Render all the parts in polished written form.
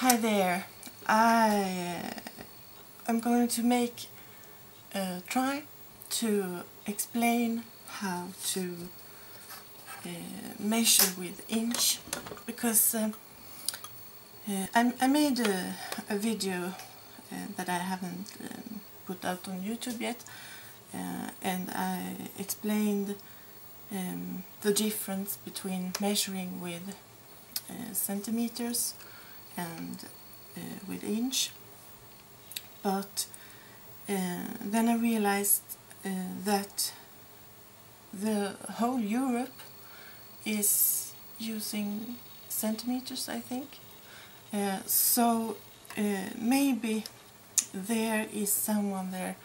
Hi there. I'm going to make a try to explain how to measure with inch, because I made a video that I haven't put out on YouTube yet, and I explained the difference between measuring with centimeters and with inch, but then I realized that the whole Europe is using centimeters, I think. So maybe there is someone there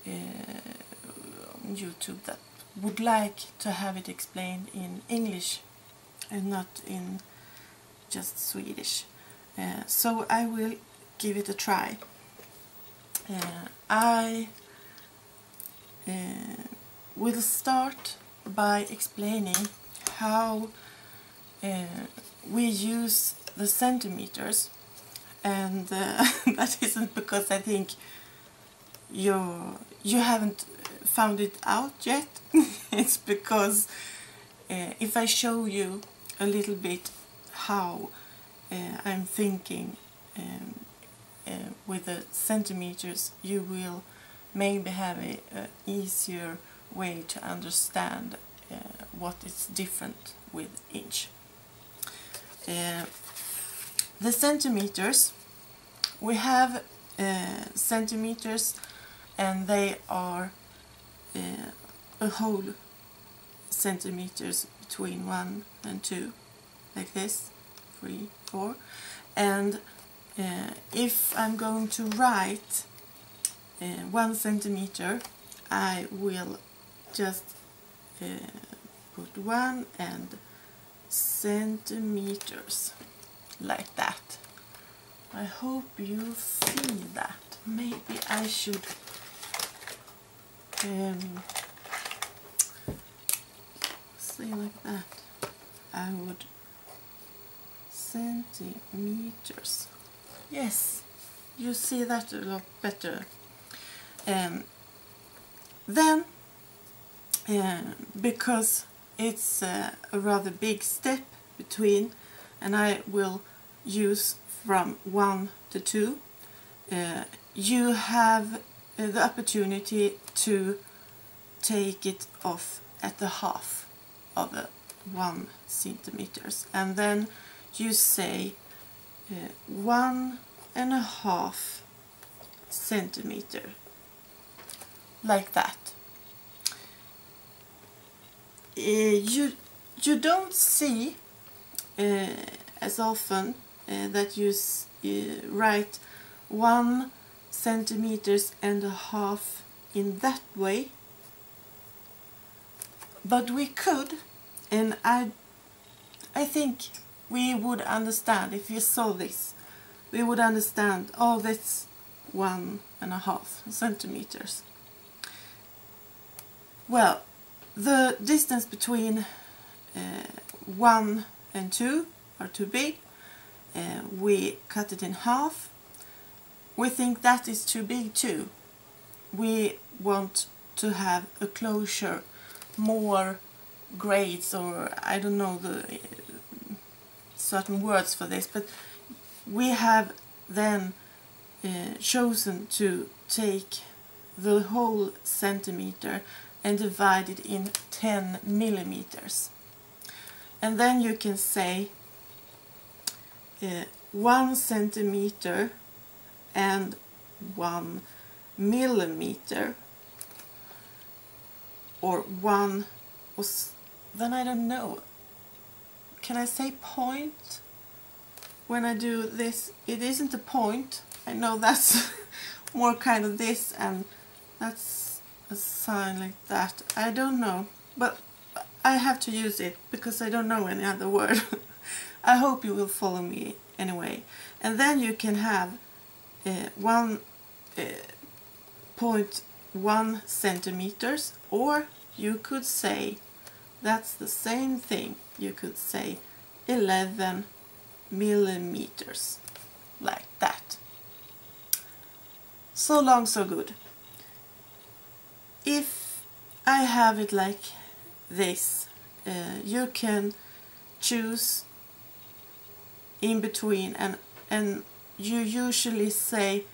on YouTube that would like to have it explained in English and not in just Swedish. So I will give it a try. I will start by explaining how we use the centimeters, and that isn't because I think you haven't found it out yet. It's because if I show you a little bit how I'm thinking with the centimeters, you will maybe have an easier way to understand what is different with inch. The centimeters, we have centimeters, and they are a whole centimeters between 1 and 2, like this, 3, 4, and if I'm going to write 1 centimeter, I will just put 1 and centimeters, like that. I hope you see that. Maybe I should say like that. I would centimeters. Yes, you see that a lot better. Then, because it's a rather big step between, and I will use from 1 to 2, you have the opportunity to take it off at the half of the 1 centimeters, and then you say 1.5 centimeter, like that. You don't see as often that you write 1.5 centimeters in that way, but we could, and I think we would understand if you saw this. We would understand, oh, that's 1.5 centimeters. Well, the distance between 1 and 2 are too big. We cut it in half. We think that is too big too. We want to have a closure, more grades, or I don't know the certain words for this, but we have then chosen to take the whole centimeter and divide it in 10 millimeters. And then you can say 1 centimeter and 1 millimeter, or 1, then I don't know. Can I say point? When I do this, it isn't a point. I know that's more kind of this, and that's a sign like that. I don't know, but I have to use it because I don't know any other word. I hope you will follow me anyway. And then you can have 1.1 centimeters, or you could say, that's the same thing, you could say 11 millimeters. like that. So long, so good. If I have it like this, you can choose in between, and you usually say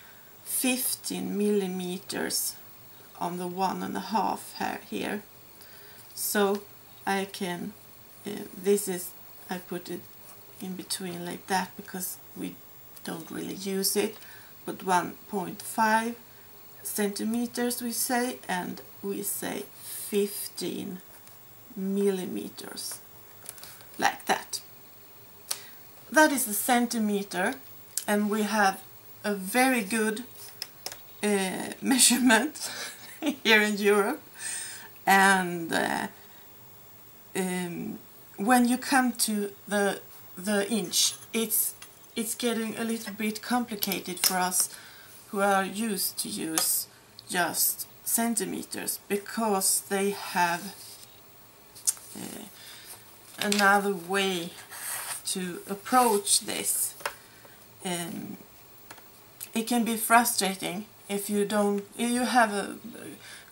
15 millimeters on the 1.5 here. So I can, I put it in between like that because we don't really use it, but 1.5 centimeters we say, and we say 15 millimeters like that. That is a centimeter, and we have a very good measurement here in Europe. And when you come to the inch, it's getting a little bit complicated for us who are used to use just centimeters, because they have another way to approach this. It can be frustrating if you have a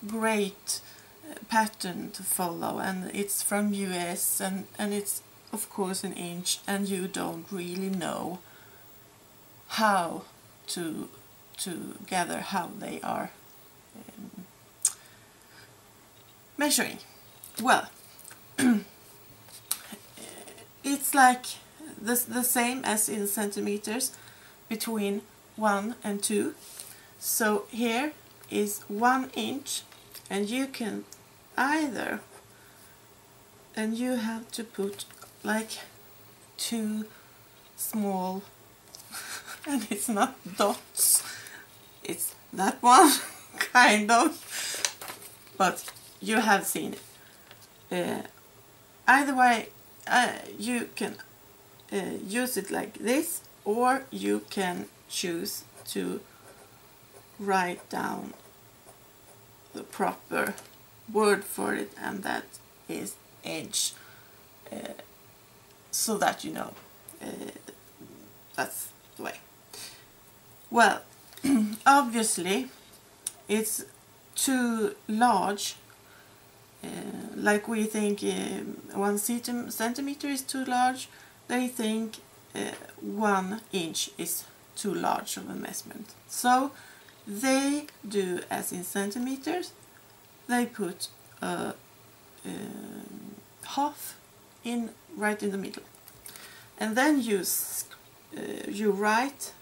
great pattern to follow, and it's from US, and it's of course an inch, and you don't really know how to gather how they are measuring. Well, it's like the same as in centimeters, between 1 and 2. So here is 1 inch, and you can either, and you have to put like 2 small, and it's not dots, it's that one kind of, but you have seen it. Either way, you can use it like this, or you can choose to write down the proper word for it, and that is edge, so that you know that's the way. Well, obviously it's too large, like we think 1 centimeter is too large. They think 1 inch is too large of a measurement. So they do as in centimeters, they put a half in right in the middle, and then you write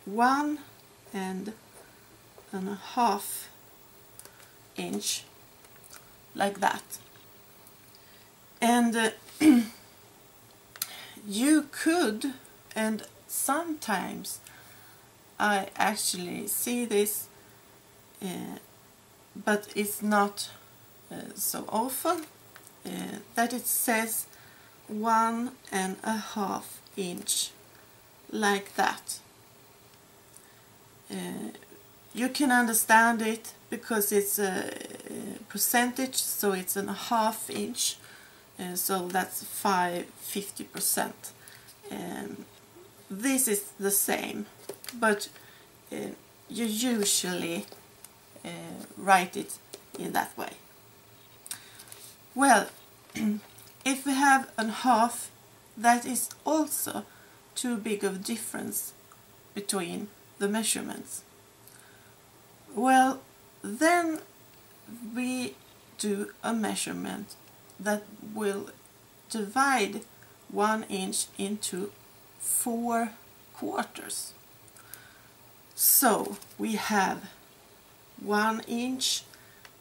1.5 inch like that. And you could, and sometimes I actually see this, but it's not so often, that it says 1.5 inch like that. You can understand it because it's a percentage, so it's a half inch, so that's 50%. This is the same, but you usually write it in that way. Well, if we have a half, that is also too big of a difference between the measurements. Well, then we do a measurement that will divide 1 inch into 4 quarters. So we have 1 inch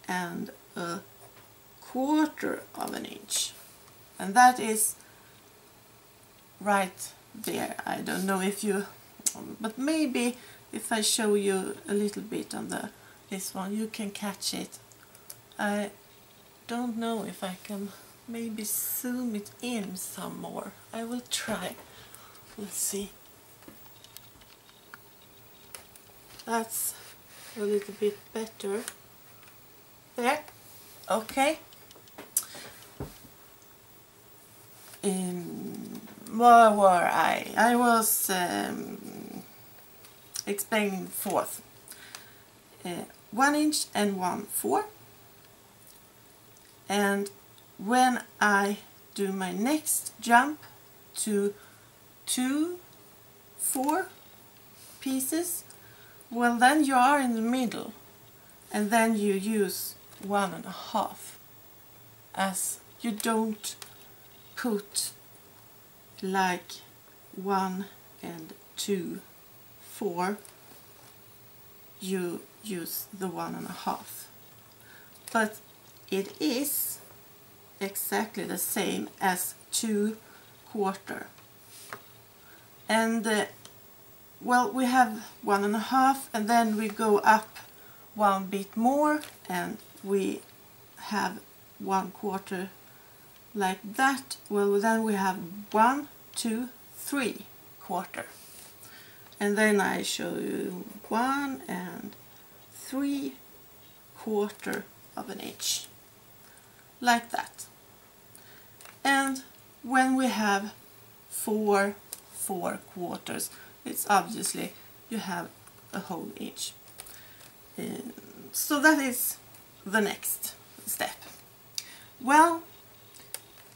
and a quarter of an inch, and that is right there. I don't know if you, but maybe if I show you a little bit on this one, you can catch it. I don't know if I can maybe zoom it in some more. I will try. Let's see. That's a little bit better. There. Okay. Where were I? I was explaining the fourth. 1 inch and 1/4. And when I do my next jump to 2 4 pieces, well, then you are in the middle, and then you use 1.5, as you don't put like 1 and 2 4, you use the 1.5. But it is exactly the same as 2/4. And well, we have 1.5, and then we go up one bit more, and we have 1/4 like that. Well, then we have 1, 2, 3/4. And then I show you 1 and 3/4 of an inch, like that. And when we have 4 4/4, it's obviously you have a whole inch. So that is the next step. Well,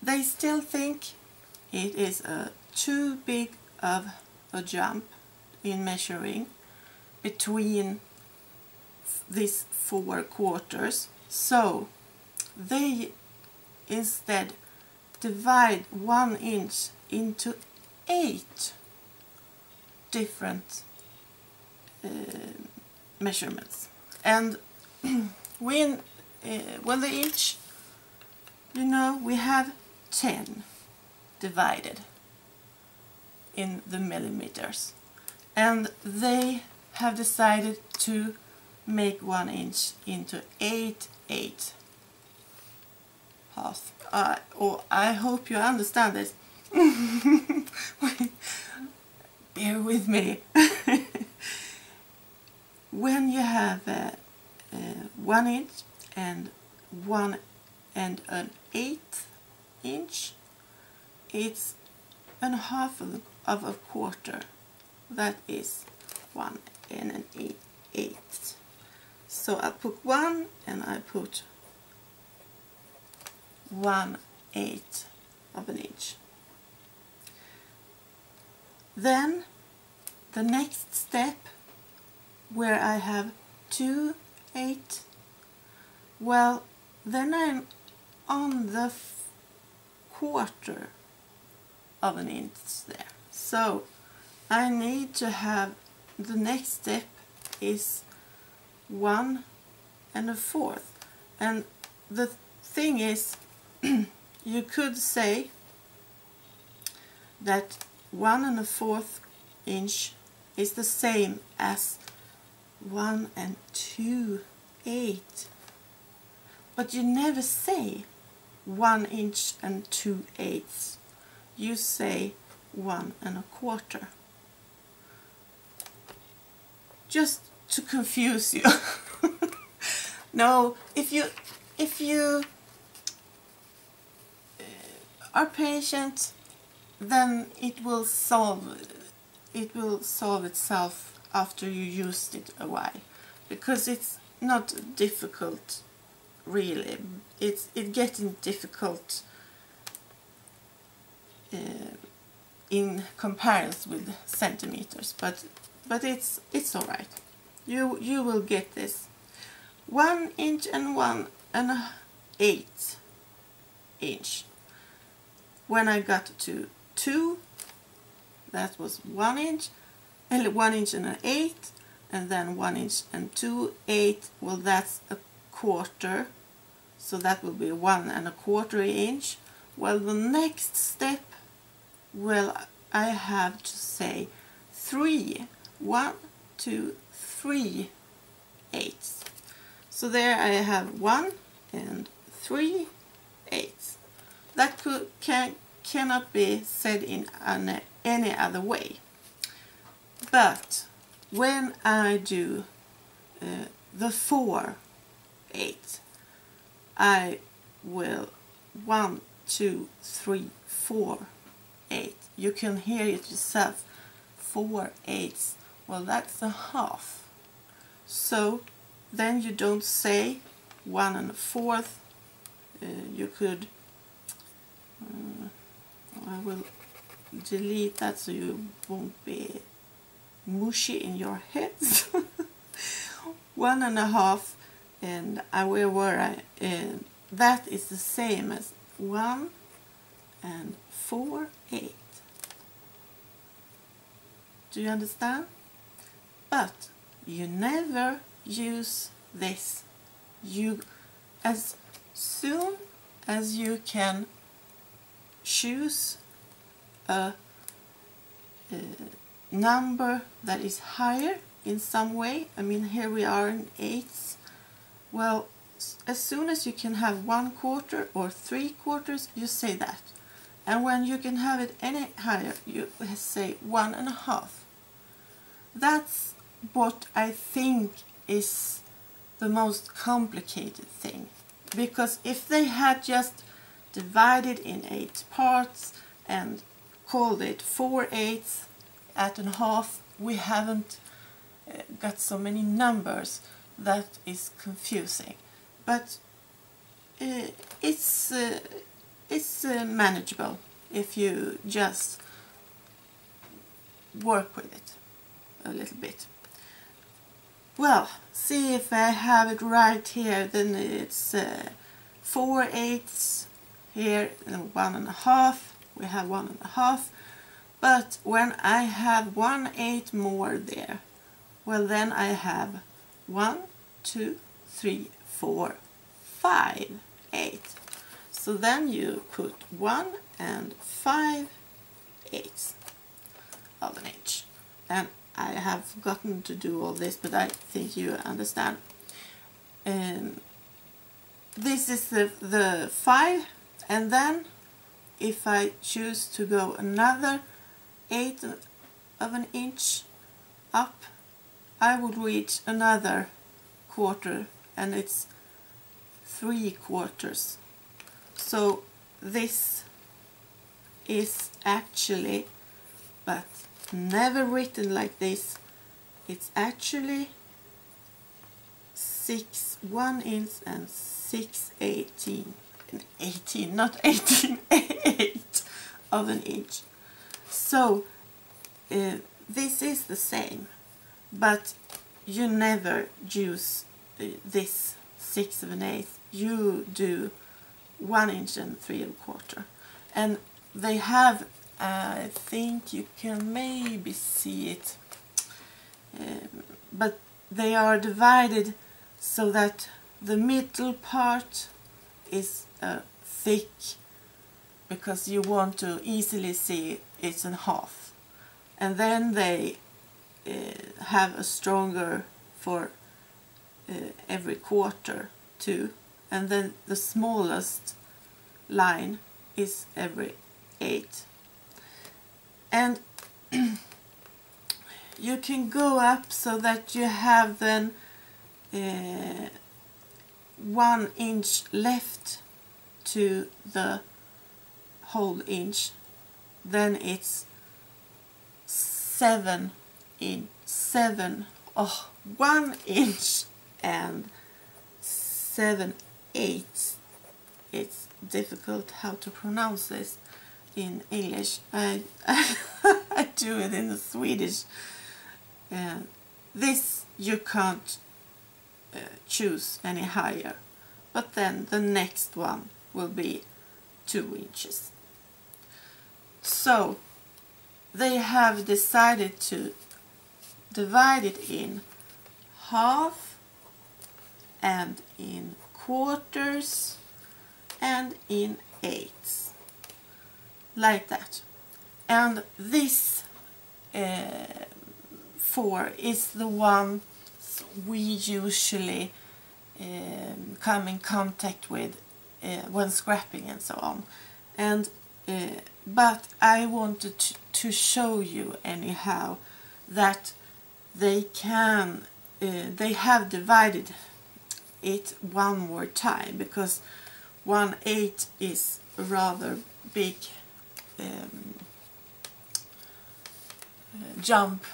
they still think it is too big of a jump in measuring between these 4/4, so they instead divide 1 inch into 8 different measurements. And when the inch, you know, we have 10 divided in the millimeters, and they have decided to make 1 inch into 8 half. I hope you understand this. Bear with me. When you have 1 inch and 1 and an 1/8 inch, it's 1/2 of a quarter. That is 1 and an 1/8. So I put 1 and I put 1/8 of an inch. Then the next step, where I have 2/8, well, then I'm on the 1/4 of an inch there. So I need to have, the next step is 1 1/4. And the thing is, you could say that 1 1/4 inch is the same as 1 2/8, but you never say 1 inch and 2/8. You say 1 1/4, just to confuse you. No, if you are patient, then it will solve itself after you used it a while, because it's not difficult really. It's getting difficult in comparison with centimeters, but it's all right. You will get this. 1 inch and 1 1/8 inch. When I got to 2, that was 1 inch, and 1 inch and an 1/8, and then 1 inch and 2/8. Well, that's a quarter, so that will be 1 1/4 inch. Well, the next step, well, I have to say 3. 1, 2, 3/8. So there I have 1 and 3/8. That cannot be said in any other way. But when I do the 4/8, I will 1, 2, 3, 4/8. You can hear it yourself. 4/8. well, that's a half. So then you don't say 1 1/4. You could, I will delete that so you won't be mushy in your heads. 1 1/2, and where were I? That is the same as 1 4/8. Do you understand? But you never use this. You, as soon as you can choose a number that is higher in some way, I mean here we are in eighths, well, as soon as you can have 1/4 or 3/4, you say that. And when you can have it any higher, you say 1 1/2. That's what I think is the most complicated thing. Because if they had just divided in 8 parts and called it 4/8 at a half, we haven't got so many numbers. That is confusing. But it's manageable if you just work with it a little bit. Well, see if I have it right here. Then it's 4/8 here and 1 1/2. We have 1 1/2. But when I have 1/8 more there, well, then I have 1, 2, 3, 4, 5, 8. So then you put 1 5/8 of an inch. And I have forgotten to do all this, but I think you understand. This is the 5, and then if I choose to go another 1/8 of an inch up, I would reach another quarter, and it's 3/4. So this is actually, but never written like this, it's actually 1 inch and 6/18, not 18, 8 of an inch. So this is the same, but you never use this 6/8. You do 1 inch and 3/4, and they have, I think you can maybe see it, but they are divided so that the middle part is thick, because you want to easily see it's in half, and then they have a stronger for every quarter too, and then the smallest line is every 8. And you can go up so that you have then 1 inch left to the whole inch. Then it's 1 inch and 7/8. It's difficult how to pronounce this in English. I do it in the Swedish. This you can't choose any higher, but then the next one will be 2 inches. So they have decided to divide it in half and in quarters and in eighths, like that. And this 4 is the one we usually come in contact with when scrapping and so on. And but I wanted to show you anyhow that they can they have divided it one more time, because 1/8 is a rather big jump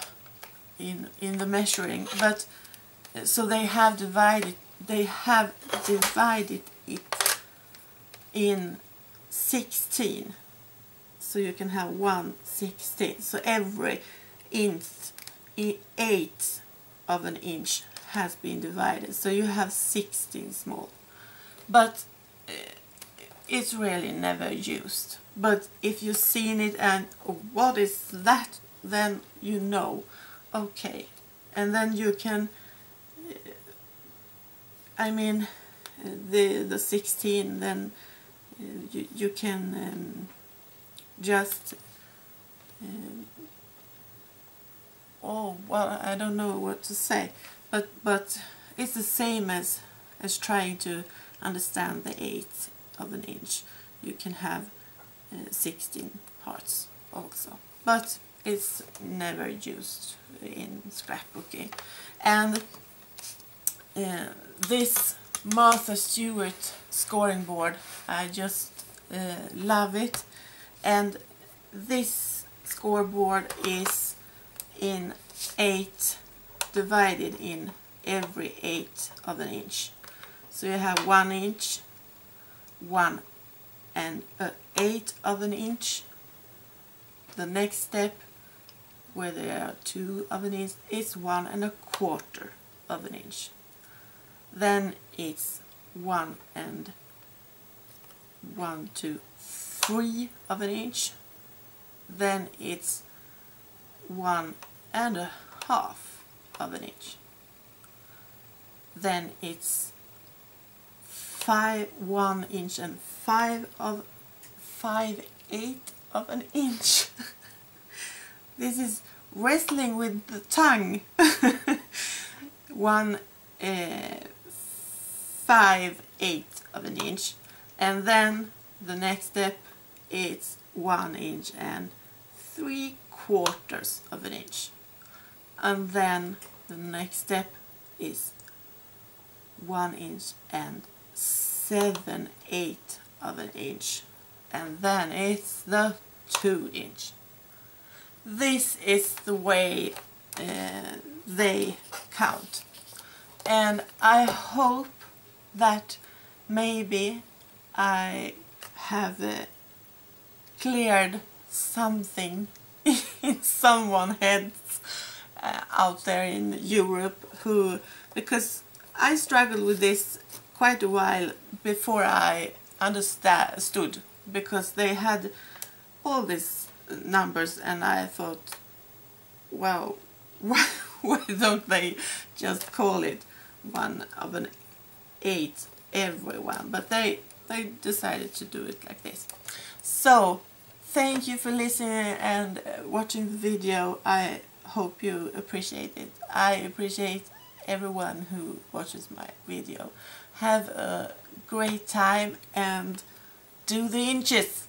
in the measuring, but so they have divided it in 16, so you can have 1/16. So every eighth of an inch has been divided, so you have 16 small, but it's really never used. But if you've seen it and what is that, then you know, okay, and then you can, I mean, the 16, then you can just oh well, I don't know what to say, but it's the same as trying to understand the eighth of an inch. You can have 16 parts also, but it's never used in scrapbooking. And this Martha Stewart scoring board, I just love it. And this scoreboard is in 8, divided in every 8th of an inch. So you have 1 inch, 1 1/8 of an inch. The next step, where there are 2 of an inch, is 1 1/4 of an inch. Then it's 1 2 3 of an inch. Then it's 1 1/2 of an inch. Then it's 1 inch and 5/8 of an inch. This is wrestling with the tongue. 1 5/8 of an inch, and then the next step is 1 inch and 3/4 of an inch, and then the next step is 1 inch and 7/8 of an inch, and then it's the 2 inch. This is the way they count, and I hope that maybe I have cleared something in someone's heads out there in Europe, because I struggled with this quite a while before I understood, because they had all these numbers, and I thought, wow, why don't they just call it 1/8 everyone? But they decided to do it like this. So thank you for listening and watching the video. I hope you appreciate it. I appreciate everyone who watches my video. Have a great time and do the inches.